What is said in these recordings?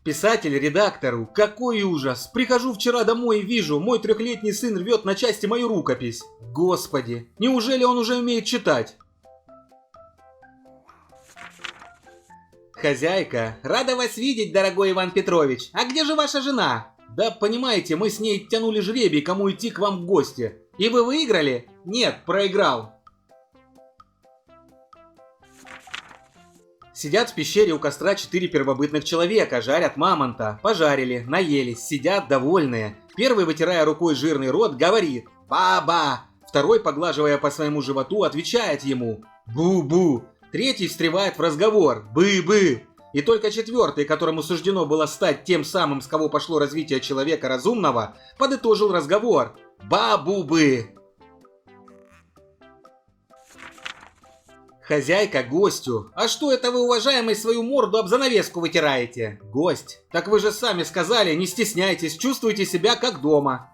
Писатель редактору, какой ужас! Прихожу вчера домой и вижу, мой 3-летний сын рвет на части мою рукопись. Господи, неужели он уже умеет читать? Хозяйка, рада вас видеть, дорогой Иван Петрович. А где же ваша жена? Да, понимаете, мы с ней тянули жребий, кому идти к вам в гости. И вы выиграли? Нет, проиграл. Сидят в пещере у костра 4 первобытных человека, жарят мамонта. Пожарили, наелись, сидят довольные. Первый, вытирая рукой жирный рот, говорит «Ба-ба». Второй, поглаживая по своему животу, отвечает ему «Бу-бу». Третий встревает в разговор «Бы-бы». И только четвертый, которому суждено было стать тем самым, с кого пошло развитие человека разумного, подытожил разговор «Ба-бу-бы». Хозяйка гостю. А что это вы, уважаемый, свою морду об занавеску вытираете? Гость. Так вы же сами сказали, не стесняйтесь, чувствуйте себя как дома.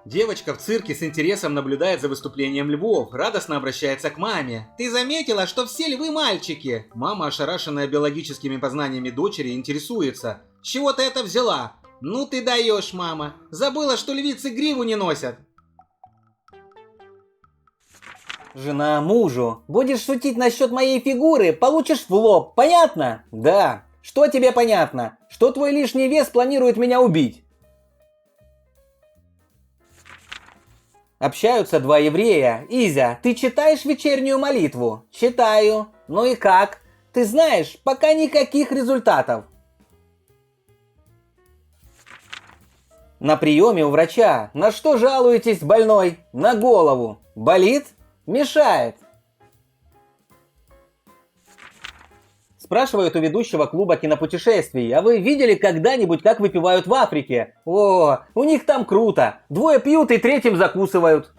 Девочка в цирке с интересом наблюдает за выступлением львов, радостно обращается к маме. «Ты заметила, что все львы мальчики?» Мама, ошарашенная биологическими познаниями дочери, интересуется. «С чего ты это взяла?» «Ну ты даешь, мама. Забыла, что львицы гриву не носят». Жена мужу: будешь шутить насчет моей фигуры, получишь в лоб, понятно? Да. Что тебе понятно? Что твой лишний вес планирует меня убить? Общаются два еврея. Изя, ты читаешь вечернюю молитву? Читаю. Ну и как? Ты знаешь, пока никаких результатов. На приеме у врача. На что жалуетесь, больной? На голову. Болит? Мешает. Спрашивают у ведущего клуба кинопутешествий: а вы видели когда-нибудь, как выпивают в Африке? О, у них там круто. Двое пьют и третьим закусывают.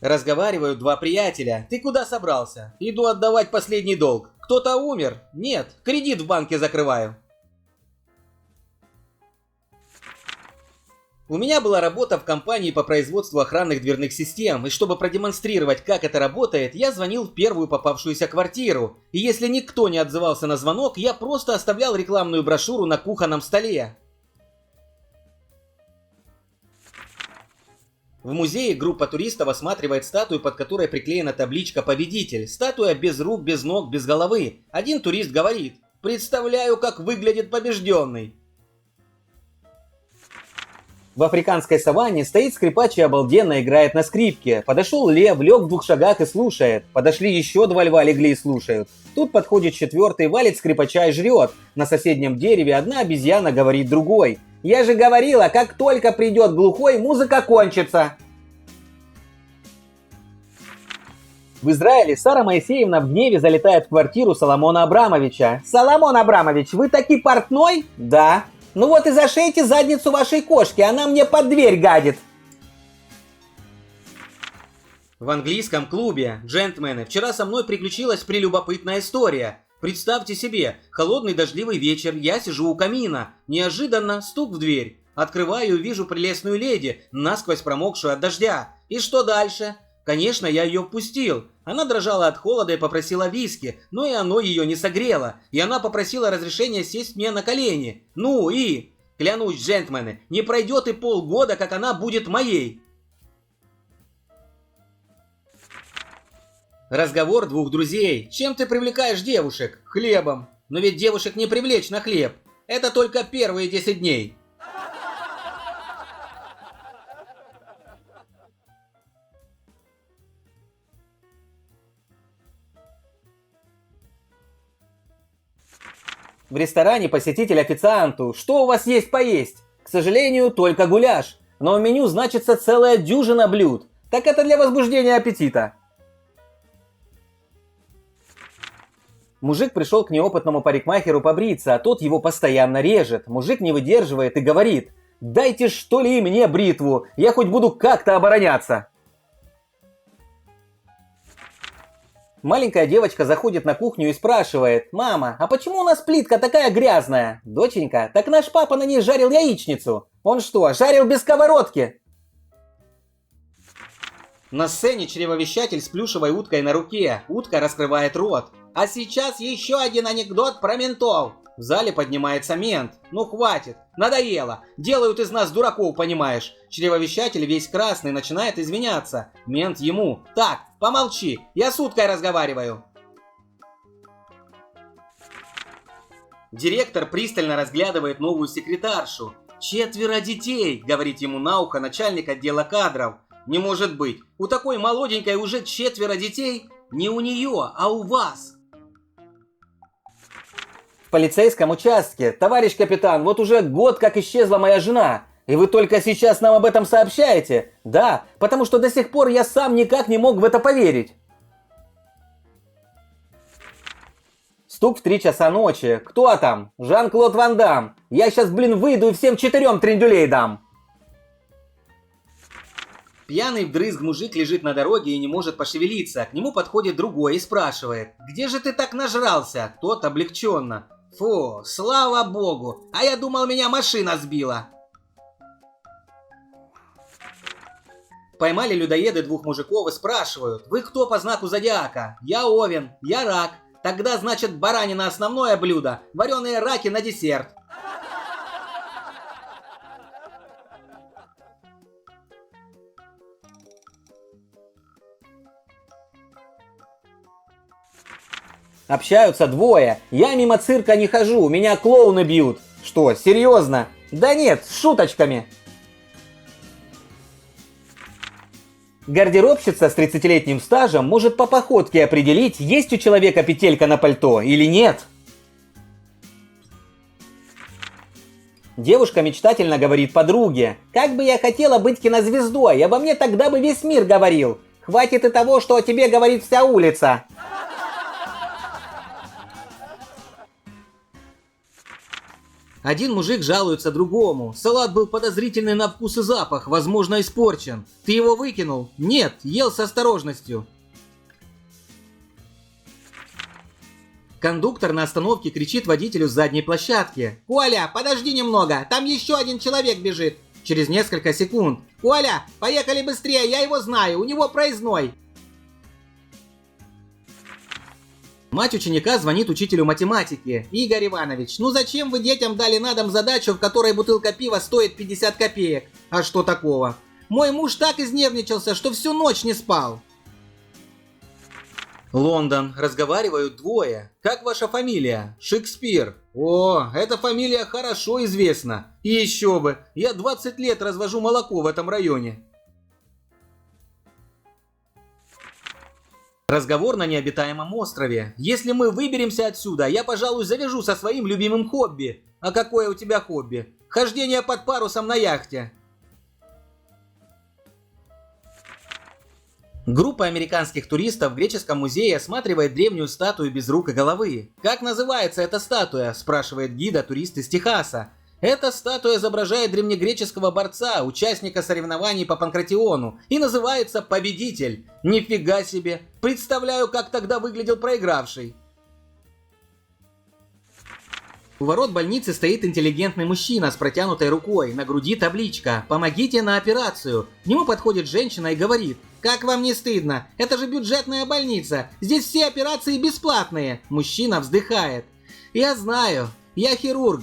Разговаривают два приятеля. «Ты куда собрался?» «Иду отдавать последний долг». «Кто-то умер?» «Нет, кредит в банке закрываю». У меня была работа в компании по производству охранных дверных систем, и чтобы продемонстрировать, как это работает, я звонил в первую попавшуюся квартиру. И если никто не отзывался на звонок, я просто оставлял рекламную брошюру на кухонном столе. В музее группа туристов осматривает статую, под которой приклеена табличка «Победитель». Статуя без рук, без ног, без головы. Один турист говорит: «Представляю, как выглядит побежденный». В африканской саванне стоит скрипач и обалденно играет на скрипке. Подошел лев, лег в 2 шагах и слушает. Подошли еще 2 льва, легли и слушают. Тут подходит 4-й, валит скрипача и жрет. На соседнем дереве одна обезьяна говорит другой: «Я же говорила, как только придет глухой, музыка кончится». В Израиле Сара Моисеевна в гневе залетает в квартиру Соломона Абрамовича. «Соломон Абрамович, вы таки портной?» «Да». «Ну вот и зашейте задницу вашей кошки, она мне под дверь гадит». В английском клубе «Джентльмены» вчера со мной приключилась прелюбопытная история. Представьте себе, холодный дождливый вечер, я сижу у камина. Неожиданно стук в дверь. Открываю и вижу прелестную леди, насквозь промокшую от дождя. И что дальше? Конечно, я ее впустил. Она дрожала от холода и попросила виски, но и оно ее не согрело. И она попросила разрешения сесть мне на колени. Ну и... Клянусь, джентльмены, не пройдет и полгода, как она будет моей. Разговор двух друзей. Чем ты привлекаешь девушек? Хлебом. Но ведь девушек не привлечь на хлеб. Это только первые 10 дней. В ресторане посетитель официанту: «Что у вас есть поесть?» «К сожалению, только гуляш. Но в меню значится целая дюжина блюд. Так это для возбуждения аппетита». Мужик пришел к неопытному парикмахеру побриться, а тот его постоянно режет. Мужик не выдерживает и говорит: «Дайте что ли и мне бритву, я хоть буду как-то обороняться». Маленькая девочка заходит на кухню и спрашивает: «Мама, а почему у нас плитка такая грязная?» «Доченька, так наш папа на ней жарил яичницу». «Он что, жарил без сковородки?» На сцене чревовещатель с плюшевой уткой на руке. Утка раскрывает рот. А сейчас еще один анекдот про ментов. В зале поднимается мент. Ну хватит, надоело. Делают из нас дураков, понимаешь. Чревовещатель весь красный начинает извиняться. Мент ему: так, помолчи, я с уткой разговариваю. Директор пристально разглядывает новую секретаршу. «4 детей», — говорит ему на ухо начальник отдела кадров. «Не может быть, у такой молоденькой уже 4 детей? Не у нее, а у вас». В полицейском участке. Товарищ капитан, вот уже год как исчезла моя жена. И вы только сейчас нам об этом сообщаете? Да, потому что до сих пор я сам никак не мог в это поверить. Стук в 3 часа ночи. Кто там? Жан-Клод Ван Дам. Я сейчас, выйду и всем 4 трендюлей дам. Пьяный вдрызг мужик лежит на дороге и не может пошевелиться. К нему подходит другой и спрашивает: «Где же ты так нажрался?» Тот облегченно: «Фу, слава богу, а я думал, меня машина сбила». Поймали людоеды 2 мужиков и спрашивают: «Вы кто по знаку зодиака?» «Я Овен, я рак». «Тогда, значит, баранина основное блюдо, вареные раки на десерт». Общаются двое. Я мимо цирка не хожу, меня клоуны бьют. Что, серьезно? Да нет, с шуточками. Гардеробщица с 30-летним стажем может по походке определить, есть у человека петелька на пальто или нет. Девушка мечтательно говорит подруге: «Как бы я хотела быть кинозвездой, обо мне тогда бы весь мир говорил. Хватит и того, что о тебе говорит вся улица». Один мужик жалуется другому: «Салат был подозрительный на вкус и запах, возможно, испорчен. Ты его выкинул?» «Нет, ел с осторожностью». Кондуктор на остановке кричит водителю с задней площадки: «Коля, подожди немного, там еще один человек бежит». Через несколько секунд: «Коля, поехали быстрее, я его знаю, у него проездной». Мать ученика звонит учителю математики: «Игорь Иванович, ну зачем вы детям дали на дом задачу, в которой бутылка пива стоит 50 копеек? А что такого? Мой муж так изнервничался, что всю ночь не спал». Лондон. Разговаривают двое. «Как ваша фамилия?» «Шекспир». «О, эта фамилия хорошо известна. И еще бы, я 20 лет развожу молоко в этом районе». Разговор на необитаемом острове. «Если мы выберемся отсюда, я, пожалуй, завяжу со своим любимым хобби». «А какое у тебя хобби?» «Хождение под парусом на яхте». Группа американских туристов в греческом музее осматривает древнюю статую без рук и головы. «Как называется эта статуя?» – спрашивает гида турист из Техаса. Эта статуя изображает древнегреческого борца, участника соревнований по панкратиону, и называется «Победитель». Нифига себе! Представляю, как тогда выглядел проигравший. У ворот больницы стоит интеллигентный мужчина с протянутой рукой, на груди табличка «Помогите на операцию». К нему подходит женщина и говорит: «Как вам не стыдно? Это же бюджетная больница, здесь все операции бесплатные». Мужчина вздыхает: «Я знаю, я хирург».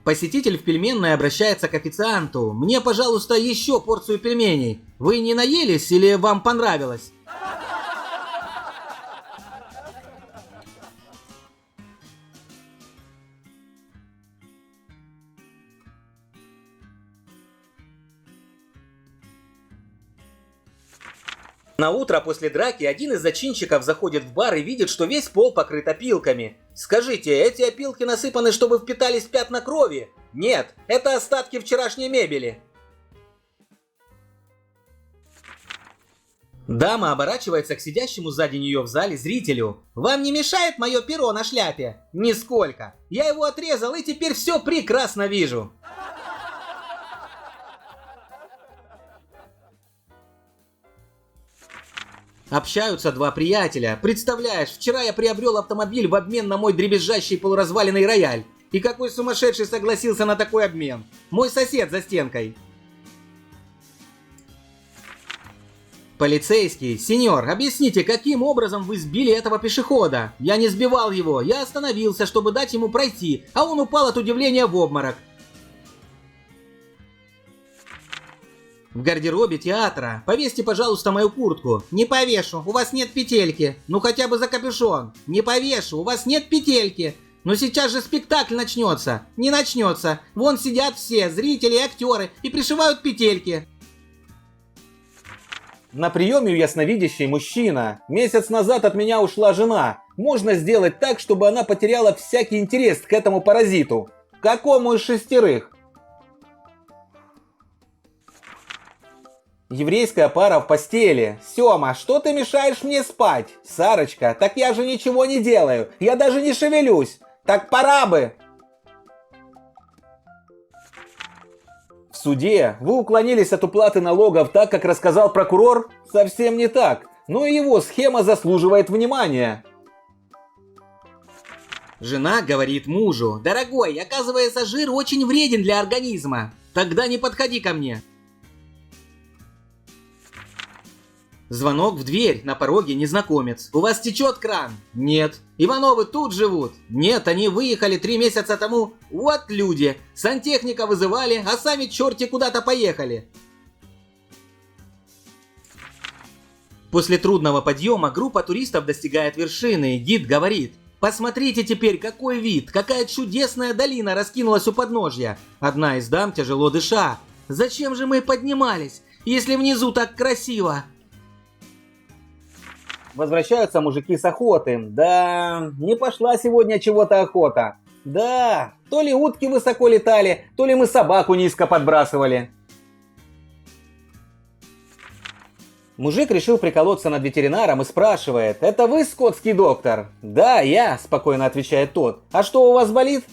Посетитель в пельменной обращается к официанту: «Мне, пожалуйста, еще порцию пельменей. Вы не наелись или вам понравилось?» На утро после драки один из зачинщиков заходит в бар и видит, что весь пол покрыт опилками. «Скажите, эти опилки насыпаны, чтобы впитались пятна крови?» «Нет, это остатки вчерашней мебели». Дама оборачивается к сидящему сзади нее в зале зрителю: «Вам не мешает мое перо на шляпе?» «Нисколько. Я его отрезал и теперь все прекрасно вижу». Общаются 2 приятеля. «Представляешь, вчера я приобрел автомобиль в обмен на мой дребезжащий полуразваленный рояль. И какой сумасшедший согласился на такой обмен? Мой сосед за стенкой». Полицейский, сеньор, объясните, каким образом вы сбили этого пешехода? Я не сбивал его, я остановился, чтобы дать ему пройти, а он упал от удивления в обморок. В гардеробе театра. Повесьте, пожалуйста, мою куртку. Не повешу, у вас нет петельки. Ну хотя бы за капюшон. Не повешу, у вас нет петельки. Но сейчас же спектакль начнется. Не начнется. Вон сидят все, зрители и актеры, и пришивают петельки. На приеме у ясновидящей мужчина. Месяц назад от меня ушла жена. Можно сделать так, чтобы она потеряла всякий интерес к этому паразиту. Какому из 6? Еврейская пара в постели. Сёма, что ты мешаешь мне спать? Сарочка, так я же ничего не делаю. Я даже не шевелюсь. Так пора бы. В суде вы уклонились от уплаты налогов так, как рассказал прокурор? Совсем не так. Но и его схема заслуживает внимания. Жена говорит мужу: «Дорогой, оказывается, жир очень вреден для организма. Тогда не подходи ко мне». Звонок в дверь, на пороге незнакомец. «У вас течет кран?» «Нет». «Ивановы тут живут?» «Нет, они выехали 3 месяца тому». «Вот люди. Сантехника вызывали, а сами черти куда-то поехали». После трудного подъема группа туристов достигает вершины. Гид говорит: «Посмотрите теперь, какой вид, какая чудесная долина раскинулась у подножья». Одна из дам, тяжело дыша: «Зачем же мы поднимались, если внизу так красиво?» Возвращаются мужики с охоты. Да, не пошла сегодня чего-то охота. Да, то ли утки высоко летали, то ли мы собаку низко подбрасывали. Мужик решил приколоться над ветеринаром и спрашивает: «Это вы скотский доктор?» «Да, я», спокойно отвечает тот. «А что у вас болит?»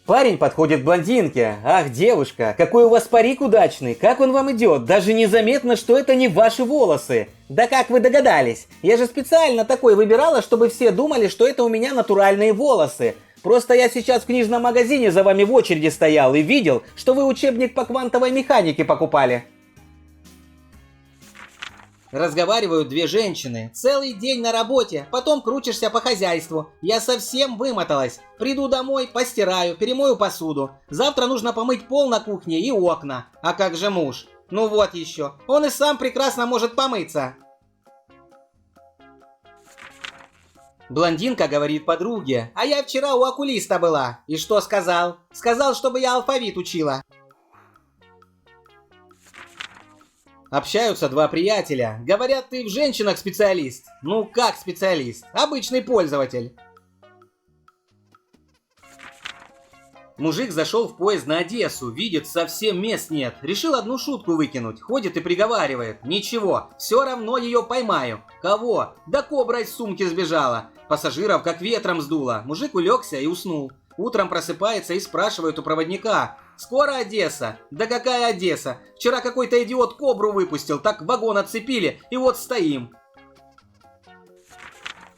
Парень подходит к блондинке. «Ах, девушка, какой у вас парик удачный! Как он вам идет? Даже незаметно, что это не ваши волосы!» «Да как вы догадались? Я же специально такой выбирала, чтобы все думали, что это у меня натуральные волосы. Просто я сейчас в книжном магазине за вами в очереди стоял и видел, что вы учебник по квантовой механике покупали». Разговаривают две женщины. «Целый день на работе, потом крутишься по хозяйству. Я совсем вымоталась. Приду домой, постираю, перемою посуду. Завтра нужно помыть пол на кухне и окна. А как же муж? Ну вот еще. Он и сам прекрасно может помыться». Блондинка говорит подруге: «А я вчера у окулиста была». «И что сказал?» «Сказал, чтобы я алфавит учила». Общаются два приятеля. Говорят: «Ты в женщинах специалист». «Ну как специалист? Обычный пользователь». Мужик зашел в поезд на Одессу, видит, совсем мест нет. Решил одну шутку выкинуть. Ходит и приговаривает: «Ничего, все равно ее поймаю». «Кого?» «Да кобра из сумки сбежала». Пассажиров как ветром сдуло. Мужик улегся и уснул. Утром просыпается и спрашивает у проводника: «Скоро Одесса?» «Да какая Одесса? Вчера какой-то идиот кобру выпустил, так вагон отцепили, и вот стоим».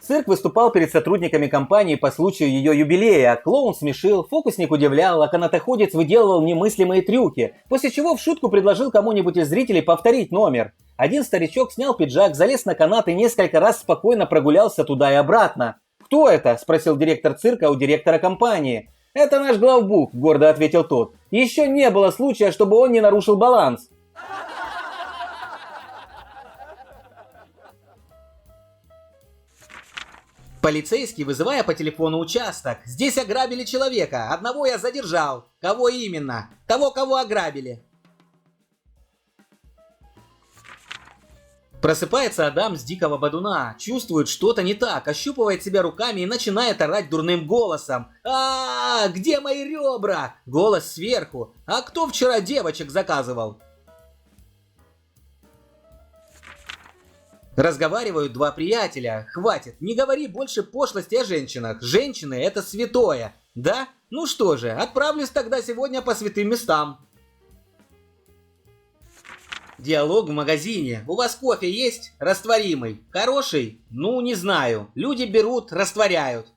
Цирк выступал перед сотрудниками компании по случаю ее юбилея. Клоун смешил, фокусник удивлял, а канатоходец выделывал немыслимые трюки, после чего в шутку предложил кому-нибудь из зрителей повторить номер. Один старичок снял пиджак, залез на канат и несколько раз спокойно прогулялся туда и обратно. «Кто это?» – спросил директор цирка у директора компании. «Это наш главбух», – гордо ответил тот. «Еще не было случая, чтобы он не нарушил баланс». Полицейский, вызывая по телефону участок: «Здесь ограбили человека. Одного я задержал». «Кого именно?» «Того, кого ограбили». Просыпается Адам с дикого бодуна, чувствует что-то не так, ощупывает себя руками и начинает орать дурным голосом. Где мои ребра?» Голос сверху. «А кто вчера девочек заказывал?» Разговаривают два приятеля. «Хватит, не говори больше пошлости о женщинах. Женщины — это святое». «Да? Ну что же, отправлюсь тогда сегодня по святым местам». Диалог в магазине. «У вас кофе есть? Растворимый. Хороший? Ну, не знаю. Люди берут, растворяют».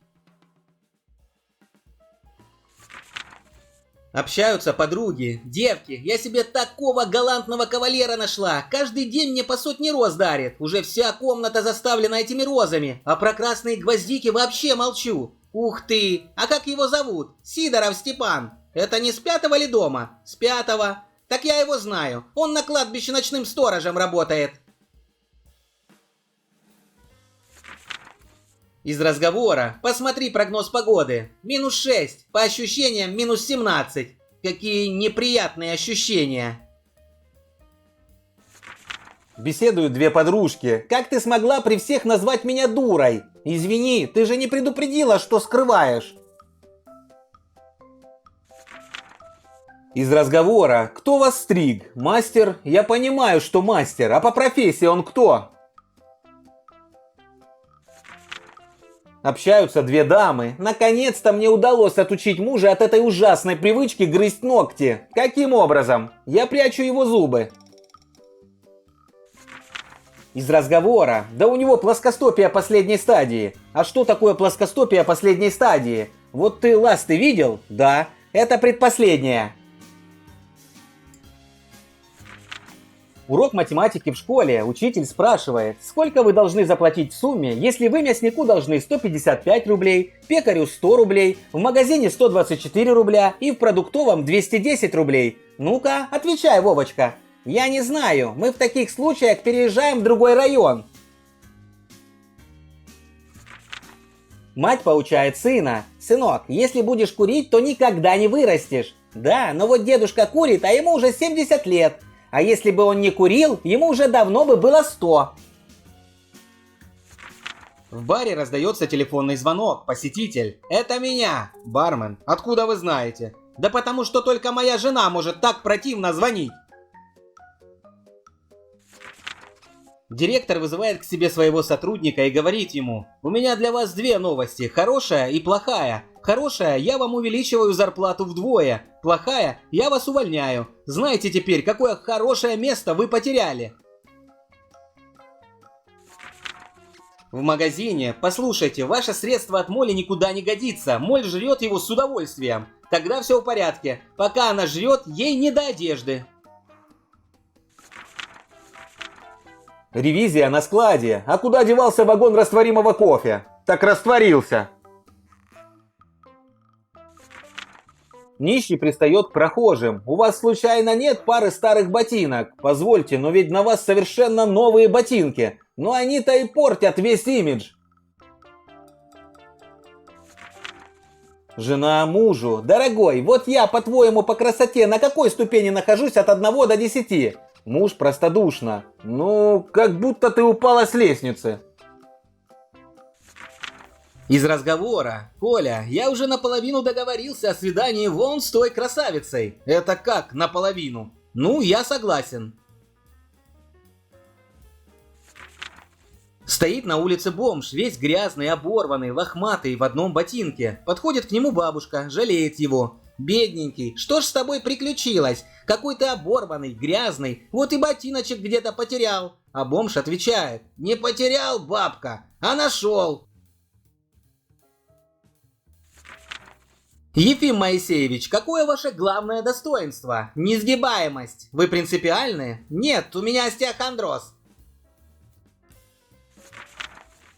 Общаются подруги, девки, я себе такого галантного кавалера нашла, каждый день мне по 100 роз дарит, уже вся комната заставлена этими розами, а про красные гвоздики вообще молчу. Ух ты, а как его зовут? Сидоров Степан. Это не с 5-го ли дома? С 5-го. Так я его знаю, он на кладбище ночным сторожем работает. Из разговора. Посмотри прогноз погоды. -6. По ощущениям -17. Какие неприятные ощущения. Беседуют две подружки. Как ты смогла при всех назвать меня дурой? Извини, ты же не предупредила, что скрываешь. Из разговора. Кто вас стриг? Мастер? Я понимаю, что мастер. А по профессии он кто? Общаются две дамы. Наконец-то мне удалось отучить мужа от этой ужасной привычки грызть ногти. Каким образом? Я прячу его зубы. Из разговора. Да у него плоскостопие последней стадии. А что такое плоскостопие последней стадии? Вот ты ласты видел? Да. Это предпоследняя. Урок математики в школе. Учитель спрашивает, сколько вы должны заплатить в сумме, если вы мяснику должны 155 рублей, пекарю 100 рублей, в магазине 124 рубля и в продуктовом 210 рублей. Ну-ка, отвечай, Вовочка. Я не знаю, мы в таких случаях переезжаем в другой район. Мать поучает сына. Сынок, если будешь курить, то никогда не вырастешь. Да, но вот дедушка курит, а ему уже 70 лет. А если бы он не курил, ему уже давно бы было 100. В баре раздается телефонный звонок. Посетитель. Это меня. Бармен. Откуда вы знаете? Да потому что только моя жена может так противно звонить. Директор вызывает к себе своего сотрудника и говорит ему: у меня для вас две новости, хорошая и плохая. Хорошая, я вам увеличиваю зарплату вдвое. Плохая, я вас увольняю. Знаете теперь, какое хорошее место вы потеряли. В магазине. Послушайте, ваше средство от моли никуда не годится. Моль жрет его с удовольствием. Тогда все в порядке. Пока она жрет, ей не до одежды. Ревизия на складе. А куда девался вагон растворимого кофе? Так растворился. Нищий пристает к прохожим. У вас случайно нет пары старых ботинок? Позвольте, но ведь на вас совершенно новые ботинки. Но они-то и портят весь имидж. Жена мужу. Дорогой, вот я, по-твоему, по красоте на какой ступени нахожусь от 1 до 10? Муж простодушно. Ну, как будто ты упала с лестницы. Из разговора. Коля, я уже наполовину договорился о свидании вон с той красавицей. Это как наполовину? Ну, я согласен. Стоит на улице бомж, весь грязный, оборванный, лохматый, в одном ботинке. Подходит к нему бабушка, жалеет его. Бедненький, что ж с тобой приключилось? Какой ты оборванный, грязный, вот и ботиночек где-то потерял. А бомж отвечает: не потерял, бабка, а нашел. Ефим Моисеевич, какое ваше главное достоинство? Несгибаемость. Вы принципиальны? Нет, у меня остеохондроз.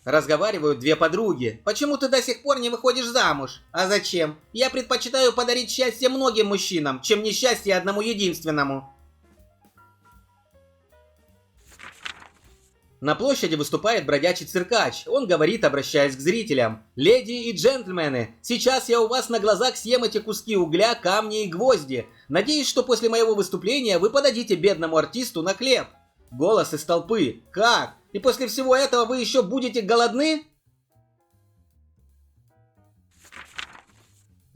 Разговаривают две подруги. Почему ты до сих пор не выходишь замуж? А зачем? Я предпочитаю подарить счастье многим мужчинам, чем несчастье одному единственному. На площади выступает бродячий циркач. Он говорит, обращаясь к зрителям: «Леди и джентльмены, сейчас я у вас на глазах съем эти куски угля, камни и гвозди. Надеюсь, что после моего выступления вы подадите бедному артисту на хлеб». Голос из толпы: «Как? И после всего этого вы еще будете голодны?»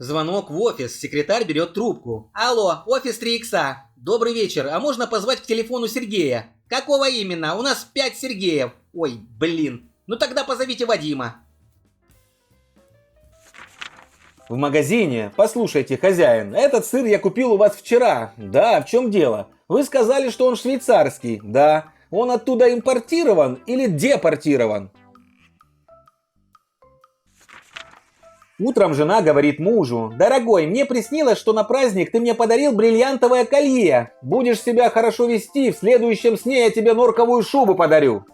Звонок в офис. Секретарь берет трубку. «Алло, офис 3 икса. Добрый вечер. А можно позвать к телефону Сергея?» «Какого именно? У нас 5 Сергеев». «Ой, блин. Ну тогда позовите Вадима». В магазине. Послушайте, хозяин, этот сыр я купил у вас вчера. Да, в чем дело? Вы сказали, что он швейцарский. Да. Он оттуда импортирован или депортирован? Утром жена говорит мужу: «Дорогой, мне приснилось, что на праздник ты мне подарил бриллиантовое колье. Будешь себя хорошо вести, в следующем сне я тебе норковую шубу подарю».